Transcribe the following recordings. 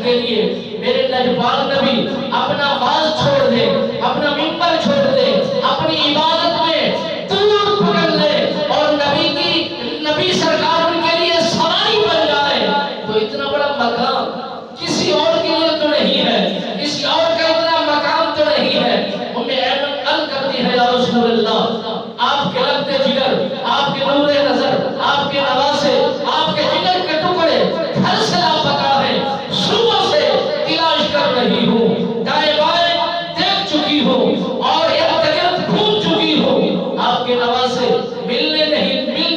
کے لیے میرے نجبان نبی اپنا باز چھوڑ دے، اپنا ممبر چھوڑ دے، اپنی عبادت میں دور پکڑ لے اور نبی سرکار ان کے لیے سواری بن جائے، تو اتنا بڑا مقام کسی اور کے لیے تو نہیں ہے، کسی اور کا اتنا مقام تو نہیں ہے۔ ام ایمن عرض کرتی ہے یا رسول اللہ، آپ کے لگتے جگر، آپ کے نور نظر، آپ کے نواسے، آپ کے جگر کے ٹکڑے گھر سے لاپتہ ہیں، صبح سے تلاش کر رہی ہوں، دائیں بائیں دیکھ چکی ہوں اور ارد گرد گھوم چکی ہوں، آپ کے نواسے مل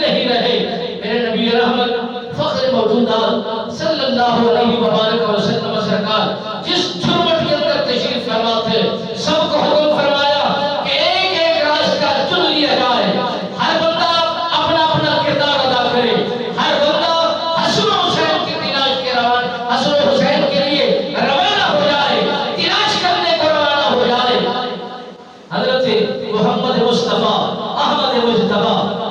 نہیں رہے۔ میرے نبی رحمت فخر موجودات صلی اللہ علیہ وآلہ وسلم سرکار جس جھرمٹ کے اندر تشریف فرما تھے، سب کو حکم فرمایا کہ ایک ایک راستہ چن لیا جائے، ہر بندہ اپنا اپنا کردار ادا کرے، ہر بندہ حسن و حسین کی تلاش کے حسن و حسین کے لیے روانہ ہو جائے، تلاش کرنے کو روانہ ہو جائے۔ حضرت محمد مصطفیٰ احمد مجتبی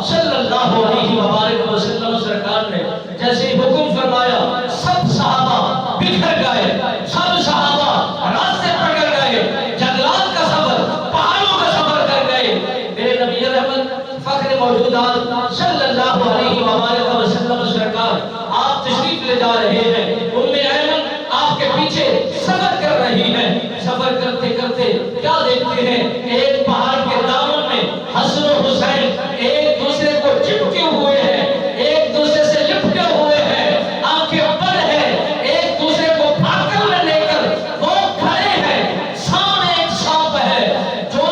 صلی اللہ علیہ وآلہ وسلم سرکار نے جیسے حکم فرمایا، سب صحابہ بکھر گئے، سب صحابہ راستے پکڑ گئے، جنگلات کا سفر، پہاڑوں کا سفر کر گئے۔ میرے نبی رحمت فخر موجودات صلی اللہ علیہ وآلہ وسلم سرکار آپ تشریف لے جا رہے ہیں، ام ایمن آپ کے پیچھے سفر کر رہی ہے۔ سفر کرتے کرتے کیا دیکھتے ہیں، ایک پہاڑ کے دامن میں حسن و حسین ایک دوسرے کو چپکے ہوئے ہیں، ایک دوسرے سے لپٹے ہوئے ہیں، آنکھیں بند ہیں، ایک دوسرے کو پھاکل میں لے کر وہ کھڑے ہیں۔ سامنے ایک سانپ ہے جو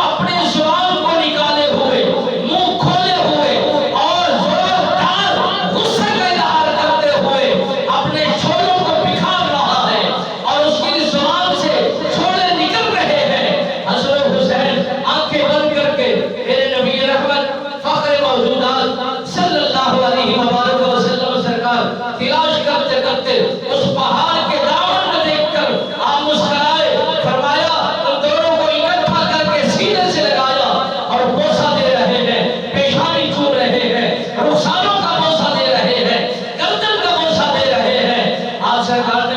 اپنے زبان کو نکالے ہوئے، منہ کھولے ہوئے اور زوردار غصے کا اظہار کرتے ہوئے اپنے چھولوں کو بکھار رہا ہے اور اس کی زبان سے چھولے نکل رہے ہیں۔ حسن و حسین آنکھیں بند کر کے میرے نبی رحمت فخر موجودات صلی اللہ علیہ وآلہ وسلم سرکار تلاش کرتے کرتے اس پہاڑ کے دامن میں دیکھ کر آپ مسکرائے، فرمایا ان دونوں کو اکٹھا کر کے سینے سے لگایا اور بوسہ دے رہے ہیں، پیشانی چھو رہے ہیں، رخساروں کا بوسہ دے رہے ہیں، گردن کا بوسہ دے رہے ہیں۔ آپ سرکار